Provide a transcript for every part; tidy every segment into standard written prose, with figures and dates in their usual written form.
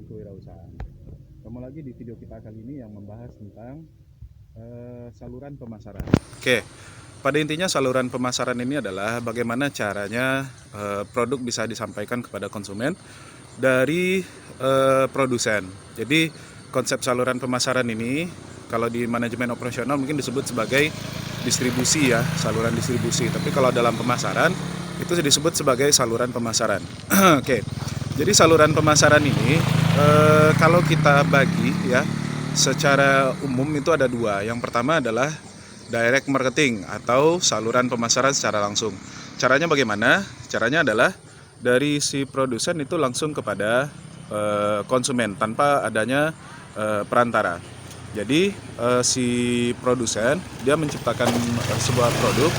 kewirausahaan. Ketemu lagi di video kita kali ini yang membahas tentang saluran pemasaran. Oke, pada intinya saluran pemasaran ini adalah bagaimana caranya produk bisa disampaikan kepada konsumen dari produsen. Jadi konsep saluran pemasaran ini kalau di manajemen operasional mungkin disebut sebagai distribusi ya, saluran distribusi. Tapi kalau dalam pemasaran itu disebut sebagai saluran pemasaran. Oke, jadi saluran pemasaran ini kalau kita bagi ya secara umum itu ada dua. Yang pertama adalah direct marketing atau saluran pemasaran secara langsung. Caranya bagaimana? Caranya adalah dari si produsen itu langsung kepada konsumen tanpa adanya perantara. Jadi si produsen dia menciptakan sebuah produk,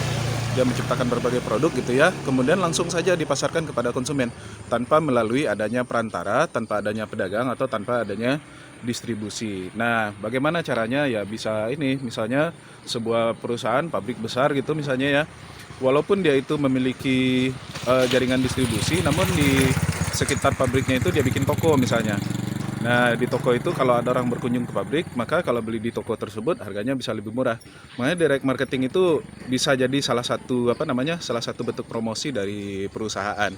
dia menciptakan berbagai produk gitu ya, kemudian langsung saja dipasarkan kepada konsumen tanpa melalui adanya perantara, tanpa adanya pedagang atau tanpa adanya distribusi. Nah, bagaimana caranya ya bisa ini, misalnya sebuah perusahaan pabrik besar gitu misalnya ya, walaupun dia itu memiliki jaringan distribusi, namun di sekitar pabriknya itu dia bikin toko misalnya. Nah, di toko itu kalau ada orang berkunjung ke pabrik, maka kalau beli di toko tersebut harganya bisa lebih murah. Makanya direct marketing itu bisa jadi salah satu salah satu bentuk promosi dari perusahaan.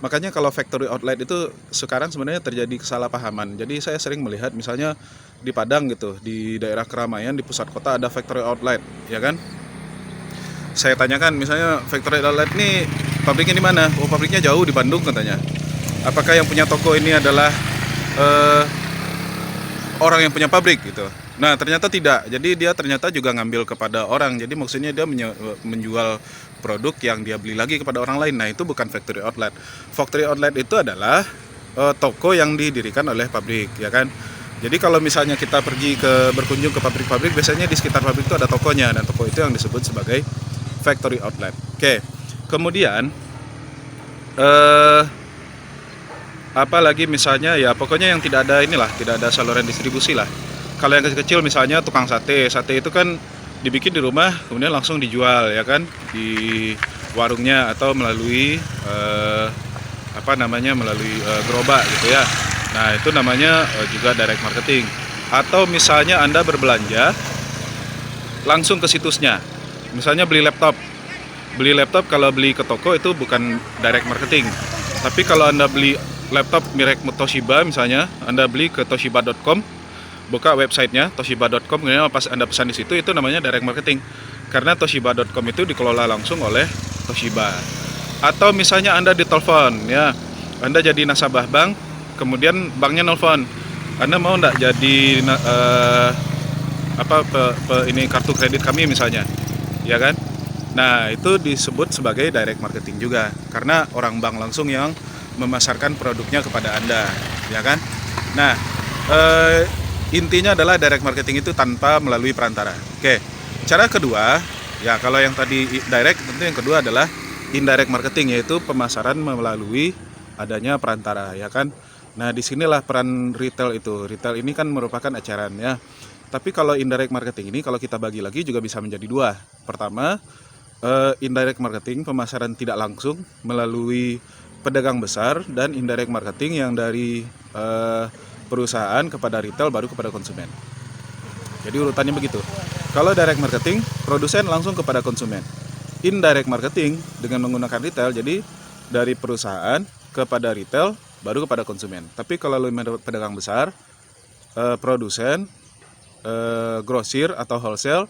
Makanya kalau factory outlet itu sekarang sebenarnya terjadi kesalahpahaman. Jadi saya sering melihat misalnya di Padang gitu, di daerah keramaian di pusat kota ada factory outlet, ya kan? Saya tanyakan misalnya factory outlet ini pabriknya di mana? Oh, pabriknya jauh di Bandung katanya. Apakah yang punya toko ini adalah orang yang punya pabrik gitu? Nah, ternyata tidak. Jadi dia ternyata juga ngambil kepada orang. Jadi maksudnya dia menjual produk yang dia beli lagi kepada orang lain. Nah, itu bukan factory outlet. Factory outlet itu adalah toko yang didirikan oleh pabrik, ya kan? Jadi kalau misalnya kita pergi berkunjung ke pabrik-pabrik, biasanya di sekitar pabrik itu ada tokonya, dan toko itu yang disebut sebagai factory outlet. Oke. Kemudian apalagi misalnya ya pokoknya yang tidak ada saluran distribusi lah. Kalau yang kecil-kecil misalnya tukang sate itu kan dibikin di rumah kemudian langsung dijual ya kan di warungnya atau melalui gerobak gitu ya. Nah, itu namanya juga direct marketing. Atau misalnya Anda berbelanja langsung ke situsnya. Misalnya beli laptop. Beli laptop kalau beli ke toko itu bukan direct marketing. Tapi kalau Anda beli laptop merek Toshiba misalnya, Anda beli ke toshiba.com, buka websitenya toshiba.com, kemudian pas Anda pesan di situ, itu namanya direct marketing. Karena toshiba.com itu dikelola langsung oleh Toshiba. Atau misalnya Anda ditelepon ya, Anda jadi nasabah bank, kemudian banknya nelfon, Anda mau enggak jadi ini kartu kredit kami misalnya, ya kan? Nah, itu disebut sebagai direct marketing juga, karena orang bank langsung yang memasarkan produknya kepada Anda, ya kan? Nah, intinya adalah direct marketing itu tanpa melalui perantara. Oke, cara kedua, ya kalau yang tadi direct, tentu yang kedua adalah indirect marketing, yaitu pemasaran melalui adanya perantara, ya kan? Nah, disinilah peran retail itu. Retail ini kan merupakan eceran ya. Tapi kalau indirect marketing ini, kalau kita bagi lagi juga bisa menjadi dua. Pertama, indirect marketing, pemasaran tidak langsung melalui pedagang besar, dan indirect marketing yang dari perusahaan kepada retail baru kepada konsumen. Jadi urutannya begitu. Kalau direct marketing, produsen langsung kepada konsumen. Indirect marketing dengan menggunakan retail, jadi dari perusahaan kepada retail baru kepada konsumen. Tapi kalau pedagang besar, produsen, grosir atau wholesale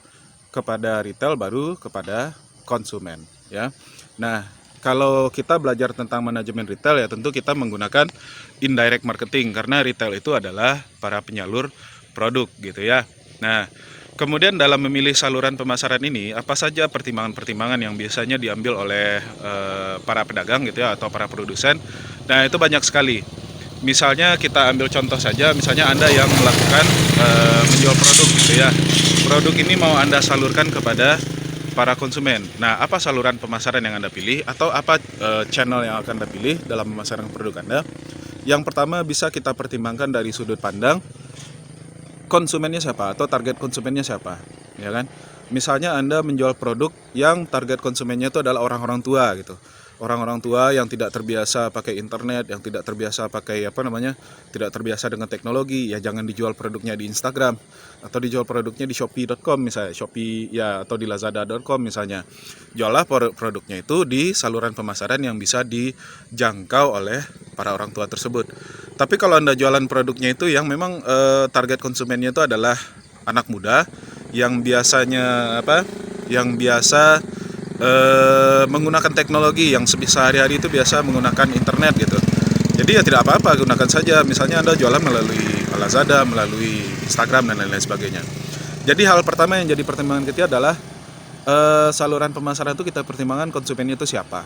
kepada retail baru kepada konsumen ya. Nah, kalau kita belajar tentang manajemen retail ya tentu kita menggunakan indirect marketing karena retail itu adalah para penyalur produk gitu ya. Nah, kemudian dalam memilih saluran pemasaran ini apa saja pertimbangan-pertimbangan yang biasanya diambil oleh para pedagang gitu ya atau para produsen. Nah, itu banyak sekali. Misalnya kita ambil contoh saja, misalnya Anda yang melakukan menjual produk gitu ya. Produk ini mau Anda salurkan kepada para konsumen. Nah, apa saluran pemasaran yang Anda pilih atau apa channel yang akan Anda pilih dalam memasarkan produk Anda? Yang pertama bisa kita pertimbangkan dari sudut pandang konsumennya siapa atau target konsumennya siapa, ya kan? Misalnya Anda menjual produk yang target konsumennya itu adalah orang-orang tua gitu. orang-orang tua yang tidak terbiasa pakai internet, yang tidak terbiasa pakai tidak terbiasa dengan teknologi, ya jangan dijual produknya di Instagram atau dijual produknya di shopee.com misalnya, Shopee ya, atau di lazada.com misalnya. Juallah produknya itu di saluran pemasaran yang bisa dijangkau oleh para orang tua tersebut. Tapi kalau Anda jualan produknya itu yang memang target konsumennya itu adalah anak muda yang biasanya yang biasa menggunakan teknologi, yang sehari-hari itu biasa menggunakan internet gitu. Jadi ya tidak apa-apa, gunakan saja. Misalnya Anda jualan melalui Lazada, melalui Instagram dan lain-lain sebagainya. Jadi hal pertama yang jadi pertimbangan kita adalah saluran pemasaran itu kita pertimbangkan konsumennya itu siapa.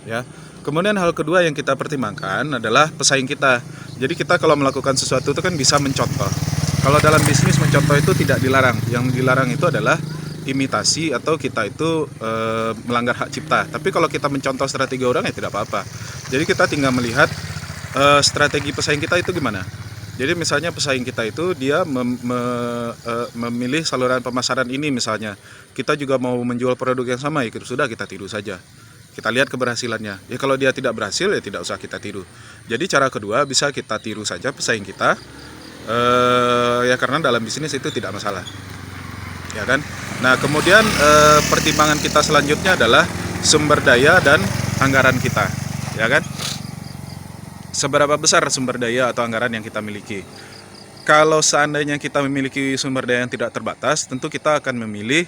Ya. Kemudian hal kedua yang kita pertimbangkan adalah pesaing kita. Jadi kita kalau melakukan sesuatu itu kan bisa mencontoh. Kalau dalam bisnis mencontoh itu tidak dilarang. Yang dilarang itu adalah imitasi atau kita itu melanggar hak cipta. Tapi kalau kita mencontoh strategi orang ya tidak apa-apa. Jadi kita tinggal melihat strategi pesaing kita itu gimana. Jadi misalnya pesaing kita itu dia memilih saluran pemasaran ini misalnya. Kita juga mau menjual produk yang sama, ya sudah kita tiru saja. Kita lihat keberhasilannya. Ya kalau dia tidak berhasil ya tidak usah kita tiru. Jadi cara kedua bisa kita tiru saja pesaing kita. Ya karena dalam bisnis itu tidak masalah. Ya kan? Nah, kemudian pertimbangan kita selanjutnya adalah sumber daya dan anggaran kita, ya kan? Seberapa besar sumber daya atau anggaran yang kita miliki? Kalau seandainya kita memiliki sumber daya yang tidak terbatas, tentu kita akan memilih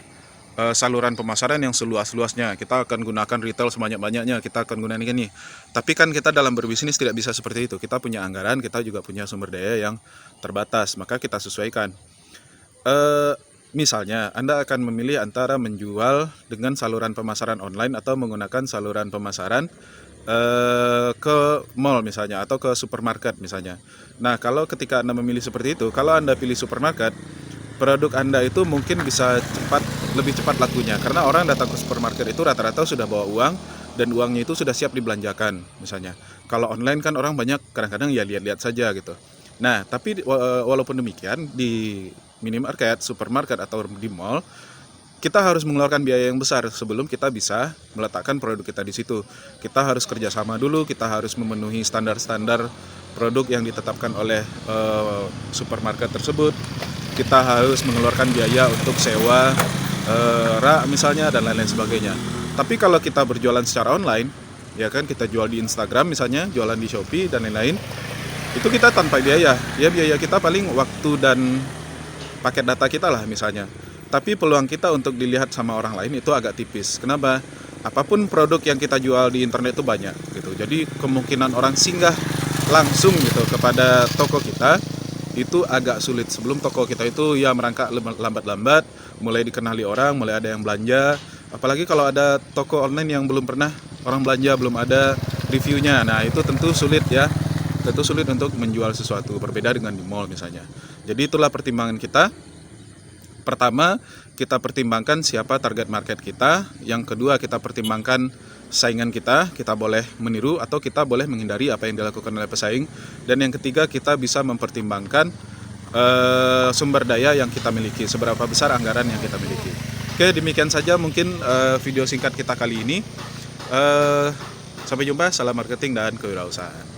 saluran pemasaran yang seluas-luasnya. Kita akan gunakan retail sebanyak-banyaknya, kita akan gunakan ini. Tapi kan kita dalam berbisnis tidak bisa seperti itu. Kita punya anggaran, kita juga punya sumber daya yang terbatas, maka kita sesuaikan. Misalnya, Anda akan memilih antara menjual dengan saluran pemasaran online atau menggunakan saluran pemasaran ke mall misalnya atau ke supermarket misalnya. Nah, kalau ketika Anda memilih seperti itu, kalau Anda pilih supermarket, produk Anda itu mungkin bisa lebih cepat lakunya. Karena orang datang ke supermarket itu rata-rata sudah bawa uang dan uangnya itu sudah siap dibelanjakan misalnya. Kalau online kan orang banyak kadang-kadang ya lihat-lihat saja gitu. Nah, tapi walaupun demikian di minimarket, supermarket atau di mall, kita harus mengeluarkan biaya yang besar sebelum kita bisa meletakkan produk kita di situ. Kita harus kerjasama dulu, kita harus memenuhi standar-standar produk yang ditetapkan oleh supermarket tersebut. Kita harus mengeluarkan biaya untuk sewa rak misalnya dan lain-lain sebagainya. Tapi kalau kita berjualan secara online, ya kan kita jual di Instagram misalnya, jualan di Shopee dan lain-lain, itu kita tanpa biaya. Ya biaya kita paling waktu dan paket data kita lah misalnya. Tapi peluang kita untuk dilihat sama orang lain itu agak tipis. Kenapa? Apapun produk yang kita jual di internet itu banyak gitu. Jadi kemungkinan orang singgah langsung gitu kepada toko kita itu agak sulit. Sebelum toko kita itu ya merangkak lambat-lambat, mulai dikenali orang, mulai ada yang belanja. Apalagi kalau ada toko online yang belum pernah orang belanja, belum ada reviewnya. Nah, itu tentu sulit ya. Tentu sulit untuk menjual sesuatu, berbeda dengan di mall misalnya. Jadi itulah pertimbangan kita. Pertama, kita pertimbangkan siapa target market kita. Yang kedua, kita pertimbangkan saingan kita boleh meniru atau kita boleh menghindari apa yang dilakukan oleh pesaing. Dan yang ketiga, kita bisa mempertimbangkan sumber daya yang kita miliki, seberapa besar anggaran yang kita miliki. Oke, demikian saja mungkin video singkat kita kali ini. Sampai jumpa, salam marketing dan kewirausahaan.